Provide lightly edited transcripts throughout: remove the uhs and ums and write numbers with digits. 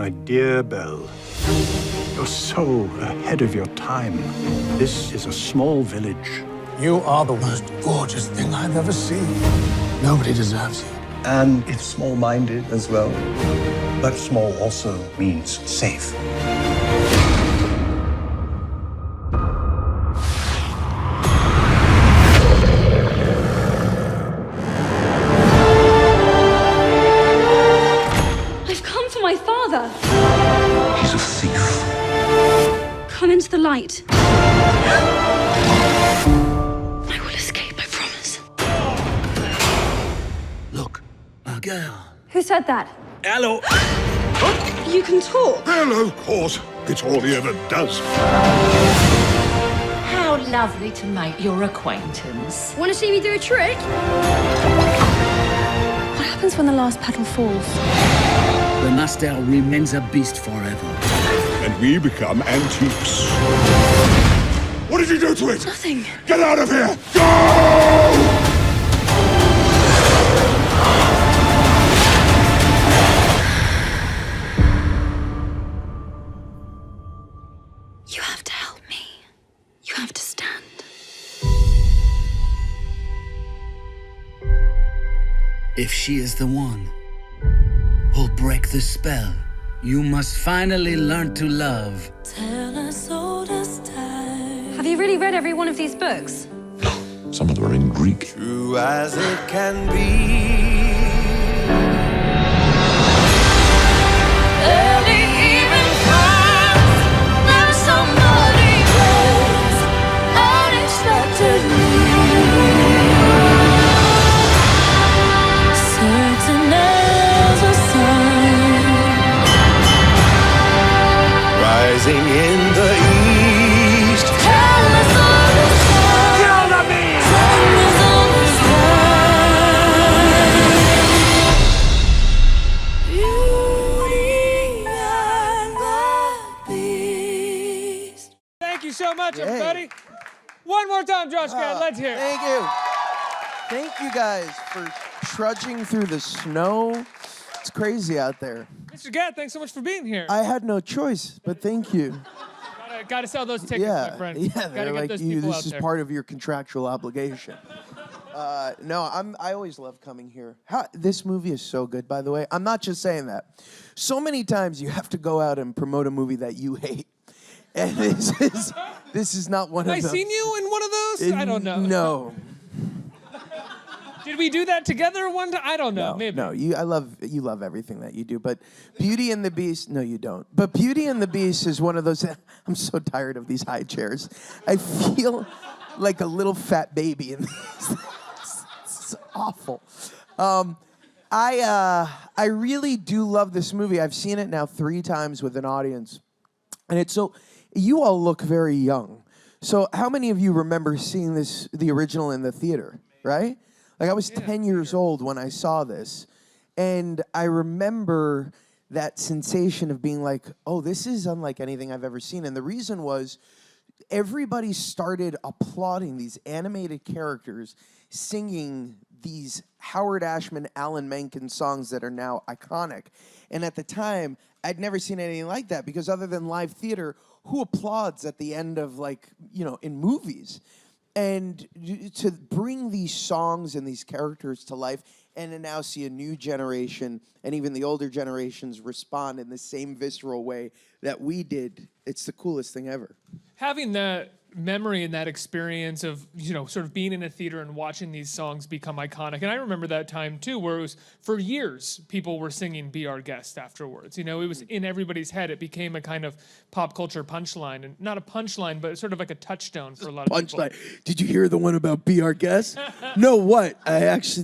My dear Belle, you're so ahead of your time. This is a small village. You are the most gorgeous thing I've ever seen. Nobody deserves you. And it's small-minded as well. But small also means safe. I've come for my father. He's a thief. Come into the light. I will escape, I promise. Look, a girl. Who said that? Hello. You can talk. Well, of course. It's all he ever does. How lovely to make your acquaintance. Want to see me do a trick? What happens when the last petal falls? The master remains a beast forever. And we become antiques. What did you do to it? Nothing. Get out of here! Go! You have to help me. You have to stand. If she is the one who'll break the spell, you must finally learn to love. Have you really read every one of these books? Some of them are in Greek. True as it can be. Early evening comes, there's somebody else, unexpectedly. Certain as a sun, Rising in the east. tell us all the time. Kill the beast! Tell us all the time. Beauty and the Beast. Thank you so much, everybody. One more time, Josh Gad, let's hear it. Thank you. Thank you guys for trudging through the snow. It's crazy out there. Mr. Gad, thanks so much for being here. I had no choice, but thank you. Gotta sell those tickets, my friend. Yeah, Gotta they're get like those you. people This out is there. part of your contractual obligation. No, I always love coming here. This movie is so good, by the way. I'm not just saying that. So many times you have to go out and promote a movie that you hate, and this is not one Have of I those. seen you in one of those? I don't know. No. Did we do that together one time? I don't know. Maybe. No, you love everything that you do, but Beauty and the Beast, no, you don't. But Beauty and the Beast is one of those. I'm so tired of these high chairs. I feel like a little fat baby in these. It's awful. I really do love this movie. I've seen it now 3 times with an audience, and it's so. You all look very young. So how many of you remember seeing the original in the theater? Right? Like I was 10 years old when I saw this, and I remember that sensation of being like, oh, this is unlike anything I've ever seen. And the reason was everybody started applauding these animated characters singing these Howard Ashman, Alan Menken songs that are now iconic. And at the time, I'd never seen anything like that because other than live theater, who applauds at the end of in movies? And to bring these songs and these characters to life and to now see a new generation and even the older generations respond in the same visceral way that we did, it's the coolest thing ever. Having that memory and that experience of, sort of being in a theater and watching these songs become iconic. And I remember that time too, where it was for years, people were singing Be Our Guest afterwards. It was in everybody's head. It became a kind of pop culture punchline, and not a punchline, but sort of like a touchstone for a lot of people. Punchline. Did you hear the one about Be Our Guest? No, what? That's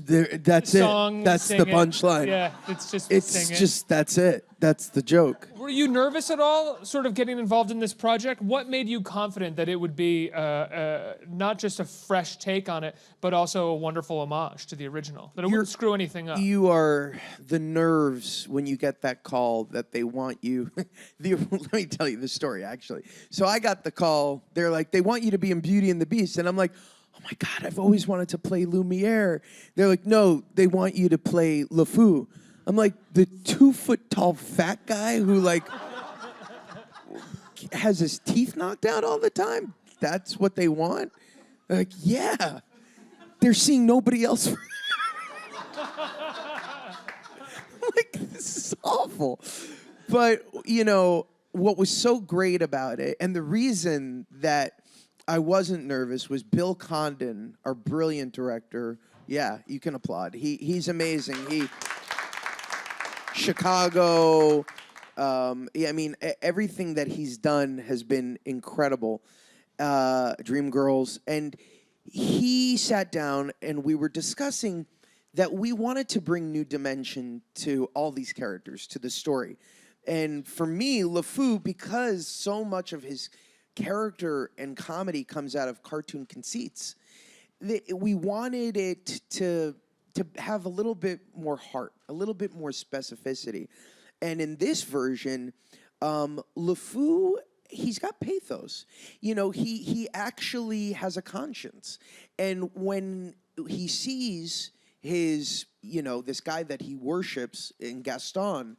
Song, it. That's sing the it. punchline. Yeah, it's just sing it. That's it. That's the joke. Were you nervous at all, sort of getting involved in this project? What made you confident that it would be not just a fresh take on it, but also a wonderful homage to the original? That it wouldn't screw anything up? You are the nerves when you get that call that they want you. Let me tell you the story, actually. So I got the call. They're like, they want you to be in Beauty and the Beast. And I'm like, oh my God, I've always wanted to play Lumiere. They're like, no, they want you to play LeFou. I'm like, the 2-foot-tall fat guy who like has his teeth knocked out all the time? That's what they want? Like, yeah. They're seeing nobody else. Like, this is awful. But, you know, what was so great about it, and the reason that I wasn't nervous, was Bill Condon, our brilliant director. Yeah, you can applaud. He's amazing. Chicago. Yeah, I mean, everything that he's done has been incredible. Dreamgirls. And he sat down and we were discussing that we wanted to bring new dimension to all these characters, to the story. And for me, LeFou, because so much of his character and comedy comes out of cartoon conceits, we wanted it to have a little bit more heart, a little bit more specificity. And in this version, LeFou, he's got pathos. You know, he actually has a conscience. And when he sees his, you know, this guy that he worships in Gaston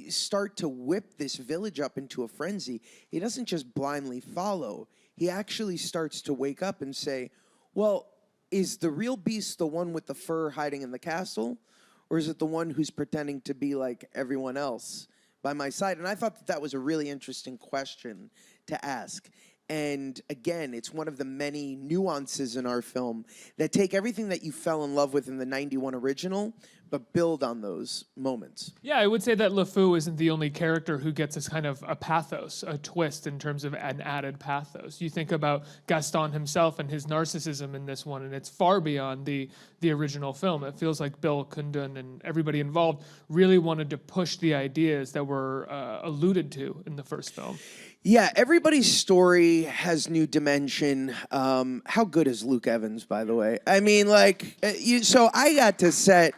start to whip this village up into a frenzy, he doesn't just blindly follow. He actually starts to wake up and say, well, is the real beast the one with the fur hiding in the castle? Or is it the one who's pretending to be like everyone else by my side? And I thought that was a really interesting question to ask. And again, it's one of the many nuances in our film that take everything that you fell in love with in the 91 original, but build on those moments. Yeah, I would say that LeFou isn't the only character who gets this kind of a pathos, a twist in terms of an added pathos. You think about Gaston himself and his narcissism in this one, and it's far beyond the original film. It feels like Bill Condon and everybody involved really wanted to push the ideas that were alluded to in the first film. Yeah, everybody's story has new dimension. How good is Luke Evans, by the way? I mean, like, so I got to set...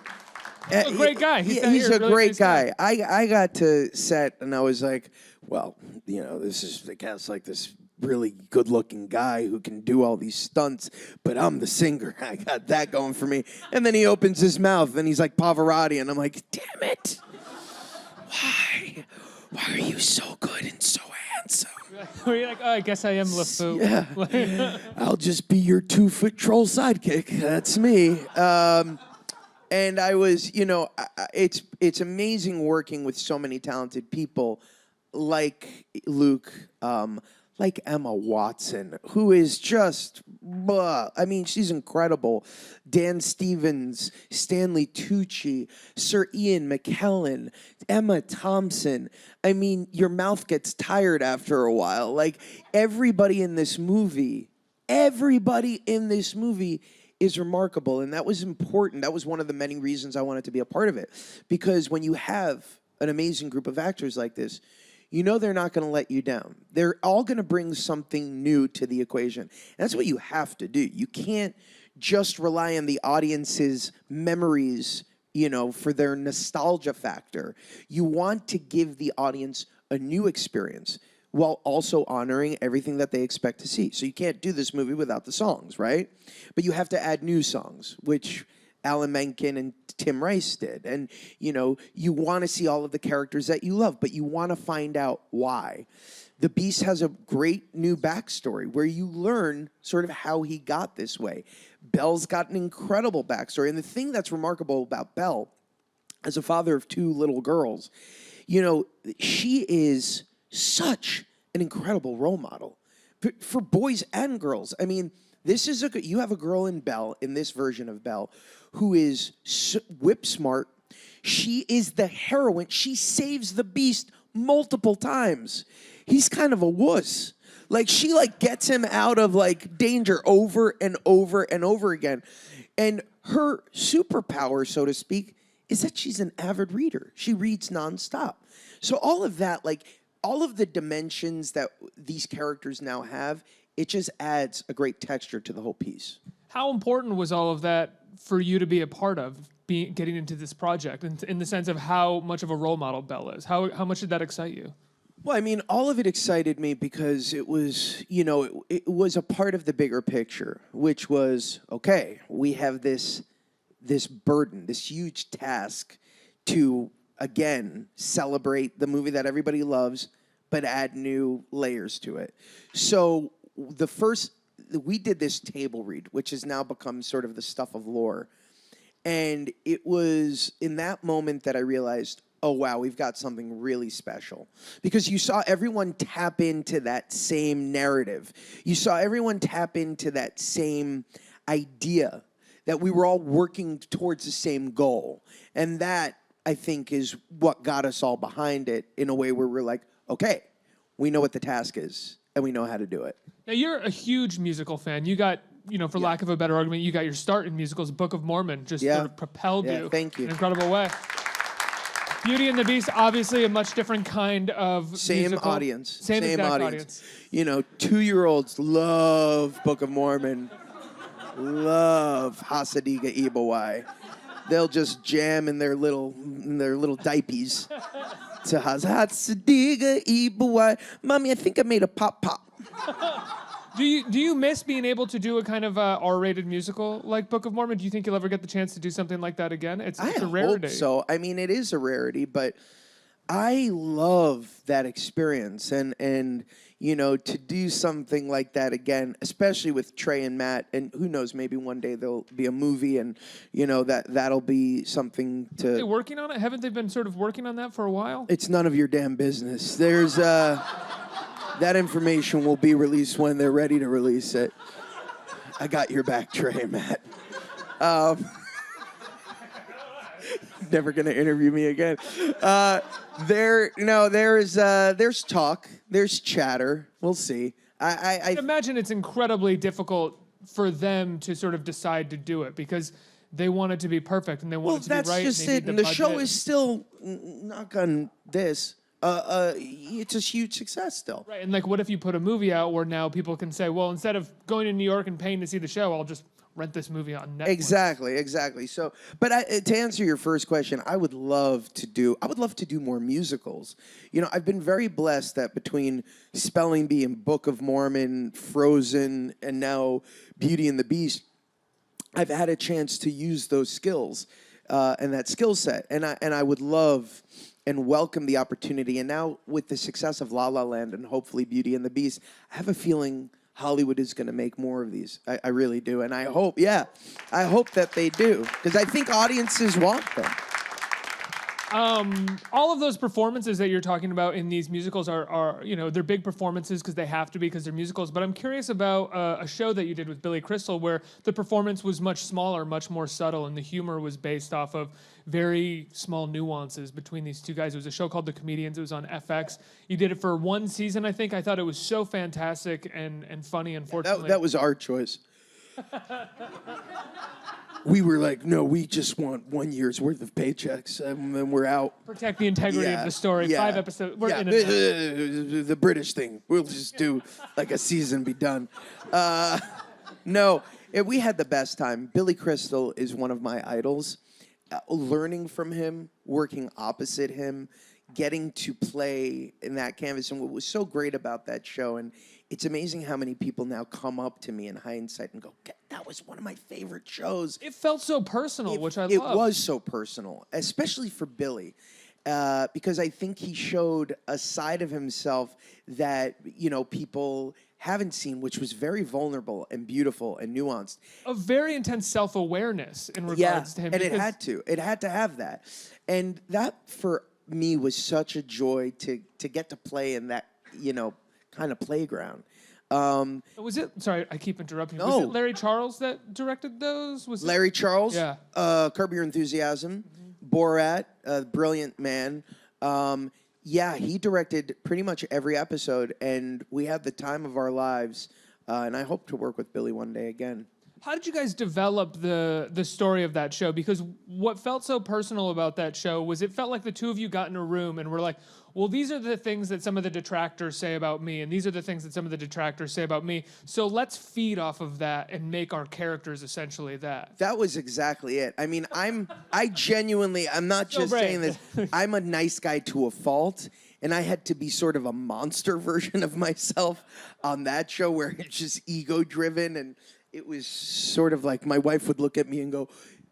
a great guy. He's a really great guy. I got to set, and I was like, well, you know, this is, I guess, like this really good-looking guy who can do all these stunts, but I'm the singer. I got that going for me. And then he opens his mouth, and he's like Pavarotti, and I'm like, damn it. Why? Why are you so good and so handsome? You're like, oh, I guess I am LeFou. Yeah. I'll just be your 2-foot troll sidekick. That's me. And I was, you know, it's amazing working with so many talented people like Luke, like Emma Watson, who is just, I mean, she's incredible. Dan Stevens, Stanley Tucci, Sir Ian McKellen, Emma Thompson. I mean, your mouth gets tired after a while. Like, everybody in this movie is remarkable, and that was important. That was one of the many reasons I wanted to be a part of it. Because when you have an amazing group of actors like this, you know they're not going to let you down. They're all going to bring something new to the equation. And that's what you have to do. You can't just rely on the audience's memories, you know, for their nostalgia factor. You want to give the audience a new experience while also honoring everything that they expect to see. So you can't do this movie without the songs, right? But you have to add new songs, which Alan Menken and Tim Rice did. And, you know, you want to see all of the characters that you love, but you want to find out why. The Beast has a great new backstory where you learn sort of how he got this way. Belle's got an incredible backstory. And the thing that's remarkable about Belle, as a father of 2 little girls, you know, she is such an incredible role model for boys and girls. I mean, this is you have a girl in Belle, in this version of Belle, who is whip smart. She is the heroine. She saves the Beast multiple times. He's kind of a wuss. Like, she like gets him out of like danger over and over and over again. And her superpower, so to speak, is that she's an avid reader. She reads nonstop. So all of that, like, all of the dimensions that these characters now have, it just adds a great texture to the whole piece. How important was all of that for you to be a part of, getting into this project, in the sense of how much of a role model Belle is? How much did that excite you? Well, I mean, all of it excited me because it was, you know, it was a part of the bigger picture, which was, okay, we have this burden, this huge task to, again, celebrate the movie that everybody loves, but add new layers to it. So we did this table read, which has now become sort of the stuff of lore. And it was in that moment that I realized, oh, wow, we've got something really special. Because you saw everyone tap into that same narrative. You saw everyone tap into that same idea that we were all working towards the same goal. And that, I think, is what got us all behind it in a way where we're like, okay, we know what the task is and we know how to do it. Now, you're a huge musical fan. You got, for lack of a better argument, you got your start in musicals. Book of Mormon just sort of propelled you thank you. in an incredible way. Beauty and the Beast, obviously a much different kind of Same musical. audience. Same exact audience. 2-year-olds love Book of Mormon, love Hasadiga Ibawai. They'll just jam in their little diapies to Hasadiga Ibawai. Mommy, I think I made a pop. Do you miss being able to do a kind of R-rated musical like Book of Mormon? Do you think you'll ever get the chance to do something like that again? It's a rarity. I hope so. I mean, it is a rarity, but I love that experience. And to do something like that again, especially with Trey and Matt, and who knows, maybe one day there'll be a movie and, that'll be something to... Are they working on it? Haven't they been sort of working on that for a while? It's none of your damn business. There's... That information will be released when they're ready to release it. I got your back, Trey and Matt. Never gonna interview me again. There's talk, there's chatter. We'll see. I imagine it's incredibly difficult for them to sort of decide to do it because they want it to be perfect and they want it to be right. Well, that's just it. And the show is still, knock on this. It's a huge success still. Right, and what if you put a movie out where now people can say, well, instead of going to New York and paying to see the show, I'll just rent this movie on Netflix. Exactly. So, but to answer your first question, I would love to do more musicals. I've been very blessed that between Spelling Bee and Book of Mormon, Frozen, and now Beauty and the Beast, I've had a chance to use those skills and that skill set, and I would love and welcome the opportunity. And now with the success of La La Land and hopefully Beauty and the Beast, I have a feeling Hollywood is going to make more of these. I really do. And I hope that they do, because I think audiences want them. All of those performances that you're talking about in these musicals are they're big performances because they have to be because they're musicals. But I'm curious about a show that you did with Billy Crystal where the performance was much smaller, much more subtle, and the humor was based off of very small nuances between these two guys. It was a show called The Comedians. It was on FX. You did it for one season, I think. I thought it was so fantastic and funny, unfortunately. That was our choice. We were like, no, we just want 1 year's worth of paychecks, and then we're out. Protect the integrity of the story. 5 episodes. We're in it. The British thing. We'll just do like a season, be done. No, we had the best time. Billy Crystal is one of my idols. Learning from him, working opposite him, getting to play in that canvas. And what was so great about that show, and it's amazing how many people now come up to me in hindsight and go, that was one of my favorite shows. It felt so personal, which I love. It was so personal, especially for Billy, because I think he showed a side of himself that, people haven't seen, which was very vulnerable and beautiful and nuanced. A very intense self-awareness in regards to him. And it had to. It had to have that. And that, for me, was such a joy to get to play in that, kind of playground. Was it? Sorry, I keep interrupting. No. Was it Larry Charles that directed those? Was Larry it? Charles? Yeah. Curb Your Enthusiasm. Mm-hmm. Borat, brilliant man. He directed pretty much every episode, and we had the time of our lives. And I hope to work with Billy one day again. How did you guys develop the story of that show? Because what felt so personal about that show was it felt like the two of you got in a room and were like, well, these are the things that some of the detractors say about me, and these are the things that some of the detractors say about me. So let's feed off of that and make our characters essentially that. That was exactly it. I mean, I'm not just saying this, I'm a nice guy to a fault. And I had to be sort of a monster version of myself on that show where it's just ego-driven. And it was sort of like my wife would look at me and go,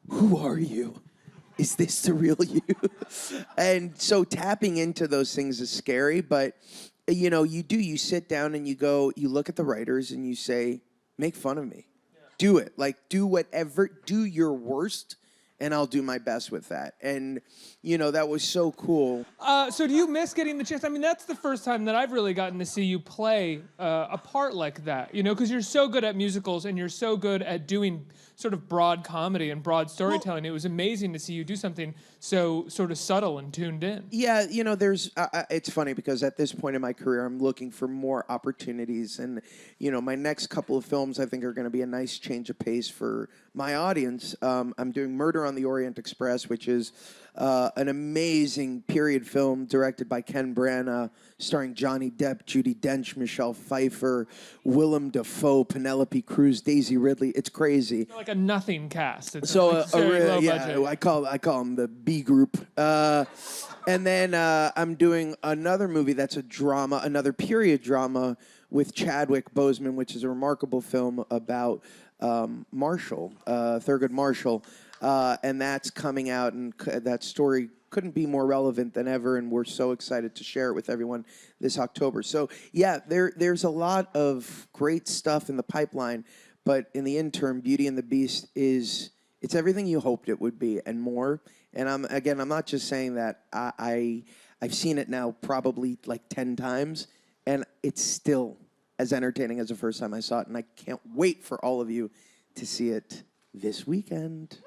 who are you? is this the real you? And so tapping into those things is scary, but you sit down and you look at the writers and you say, make fun of me. Yeah. Do it. Like, do your worst, and I'll do my best with that. And, that was so cool. So do you miss getting the chance? I mean, that's the first time that I've really gotten to see you play a part like that, because you're so good at musicals and you're so good at doing sort of broad comedy and broad storytelling. It was amazing to see you do something so sort of subtle and tuned in. Yeah, there's, it's funny because at this point in my career, I'm looking for more opportunities. And, my next couple of films, I think, are going to be a nice change of pace for my audience. I'm doing Murder on the Orient Express, which is an amazing period film directed by Ken Branagh, starring Johnny Depp, Judi Dench, Michelle Pfeiffer, Willem Dafoe, Penelope Cruz, Daisy Ridley. It's crazy. Like a nothing cast. It's so like low budget. I call them the B group. And then I'm doing another movie that's a drama, another period drama with Chadwick Boseman, which is a remarkable film about Marshall, Thurgood Marshall. And that's coming out, and that story couldn't be more relevant than ever, and we're so excited to share it with everyone this October. So, yeah, there's a lot of great stuff in the pipeline, but in the interim, Beauty and the Beast it's everything you hoped it would be and more. And I'm not just saying that. I've seen it now probably like 10 times, and it's still as entertaining as the first time I saw it, and I can't wait for all of you to see it this weekend.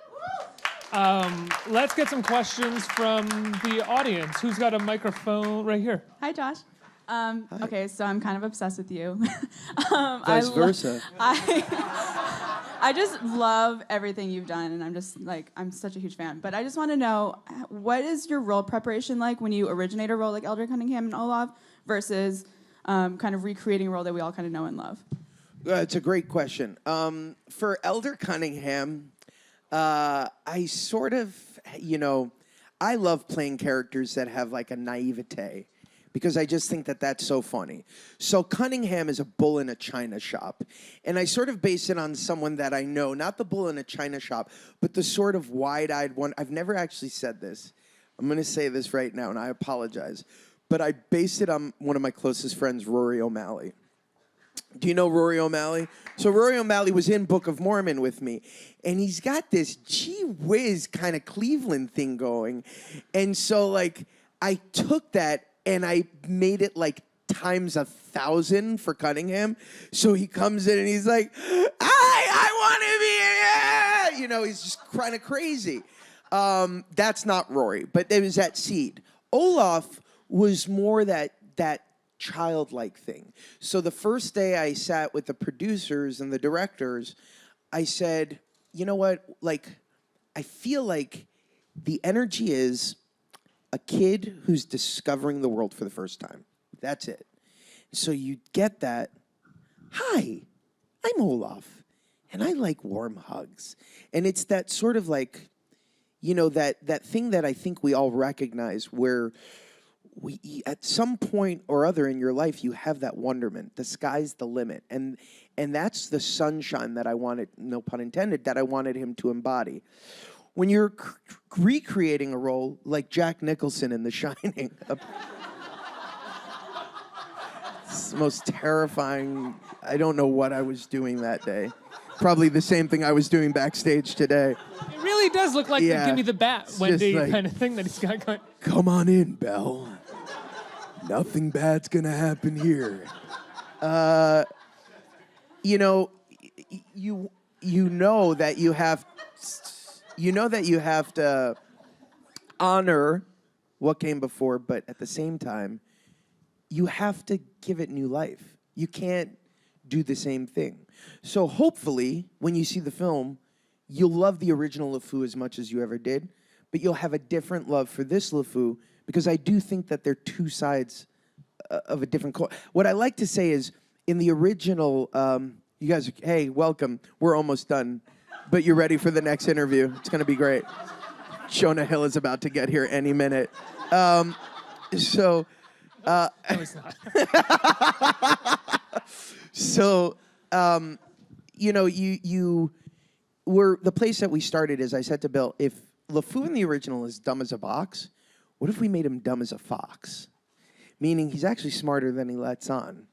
Let's get some questions from the audience. Who's got a microphone right here? Hi, Josh. Okay, so I'm kind of obsessed with you. Vice versa. I just love everything you've done, and I'm such a huge fan. But I just want to know, what is your role preparation like when you originate a role like Elder Cunningham and Olaf versus kind of recreating a role that we all kind of know and love? It's a great question. For Elder Cunningham, I sort of, I love playing characters that have like a naivete because I just think that that's so funny. So Cunningham is a bull in a china shop, and I sort of base it on someone that I know, not the bull in a china shop, but the sort of wide-eyed one. I've never actually said this. I'm going to say this right now, and I apologize, but I based it on one of my closest friends, Rory O'Malley. Do you know Rory O'Malley? So Rory O'Malley was in Book of Mormon with me, and he's got this gee whiz kind of Cleveland thing going. And so, like, I took that and I made it like times 1,000 for Cunningham. So he comes in and he's like, I want to be here. He's just kind of crazy. That's not Rory, but there was that seed. Olaf was more that childlike thing. So the first day I sat with the producers and the directors, I said, you know what? Like, I feel like the energy is a kid who's discovering the world for the first time. That's it. So you get that. Hi, I'm Olaf, and I like warm hugs. And it's that sort of like, that thing that I think we all recognize where at some point or other in your life, you have that wonderment. The sky's the limit. And that's the sunshine that I wanted, no pun intended, that I wanted him to embody. When you're recreating a role like Jack Nicholson in The Shining, it's the most terrifying, I don't know what I was doing that day. Probably the same thing I was doing backstage today. It really does look like the Give Me the Bat Wendy kind of thing that he's got going. Come on in, Belle. Nothing bad's gonna happen here. You know that you have to honor what came before, but at the same time, you have to give it new life. You can't do the same thing. So hopefully, when you see the film, you'll love the original LeFou as much as you ever did, but you'll have a different love for this LeFou, because I do think that they're two sides of a different coin. What I like to say is, in the original, you guys, hey, welcome. We're almost done, but you're ready for the next interview. It's going to be great. Jonah Hill is about to get here any minute. No, he's not. So, you were the place that we started is I said to Bill, if LeFou in the original is dumb as a box. What if we made him dumb as a fox? Meaning he's actually smarter than he lets on.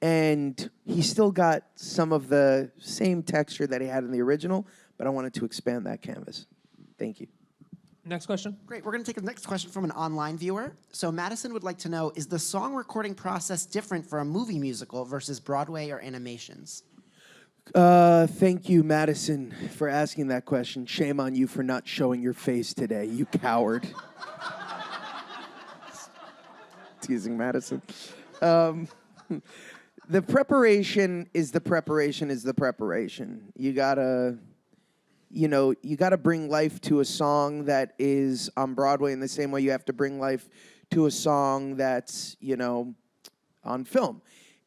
And he still got some of the same texture that he had in the original, but I wanted to expand that canvas. Thank you. Next question. Great. We're going to take the next question from an online viewer. So Madison would like to know, is the song recording process different for a movie musical versus Broadway or animations? Thank you, Madison, for asking that question. Shame on you for not showing your face today, you coward. Teasing Madison. The preparation is the preparation is the preparation. You gotta bring life to a song that is on Broadway in the same way you have to bring life to a song that's, on film.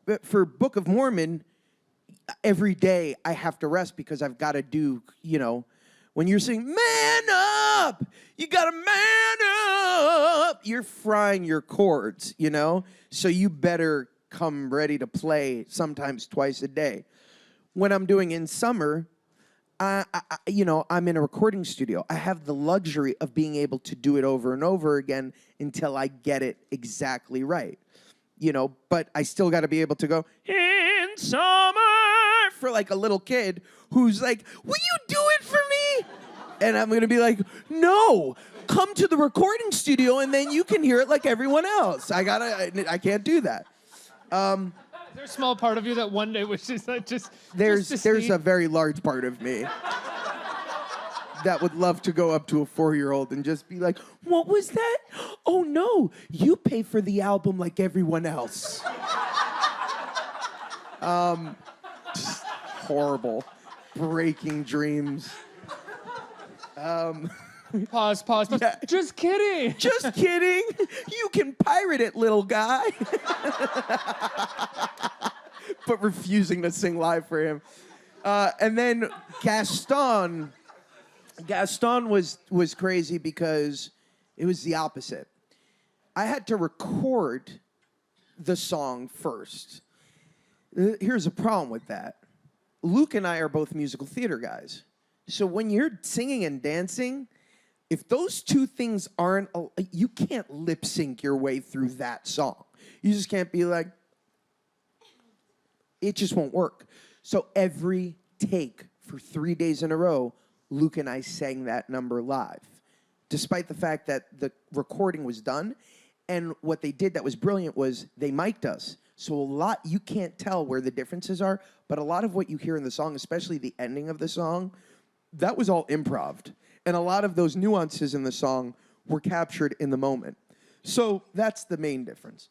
But for Book of Mormon, every day I have to rest because I've got to do, when you're saying, man up, you got to man up, you're frying your chords, So you better come ready to play sometimes twice a day. When I'm doing in summer, I'm in a recording studio. I have the luxury of being able to do it over and over again until I get it exactly right. But I still got to be able to go, in summer, for like a little kid who's like, will you do it for me? And I'm going to be like, no, come to the recording studio and then you can hear it like everyone else. I can't do that. Is there a small part of you that one day wishes that There's a very large part of me that would love to go up to a 4-year-old and just be like, what was that? Oh no, you pay for the album like everyone else. Just horrible, breaking dreams. Pause. Yeah. Just kidding. Just kidding. You can pirate it, little guy. But refusing to sing live for him. And then Gaston was crazy because it was the opposite. I had to record the song first. Here's a problem with that. Luke and I are both musical theater guys. So when you're singing and dancing, if those two things aren't, you can't lip sync your way through that song. You just can't be like, it just won't work. So every take for 3 days in a row, Luke and I sang that number live, despite the fact that the recording was done. And what they did that was brilliant was they mic'd us. So you can't tell where the differences are, but a lot of what you hear in the song, especially the ending of the song, that was all improv. And a lot of those nuances in the song were captured in the moment. So that's the main difference.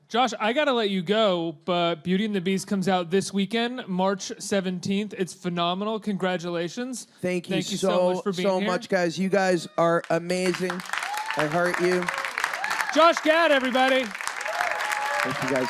Josh, I got to let you go, but Beauty and the Beast comes out this weekend, March 17th. It's phenomenal. Congratulations. Thank you so much for being here. So much, guys. You guys are amazing. I heart you. Josh Gad, everybody. Thank you, guys.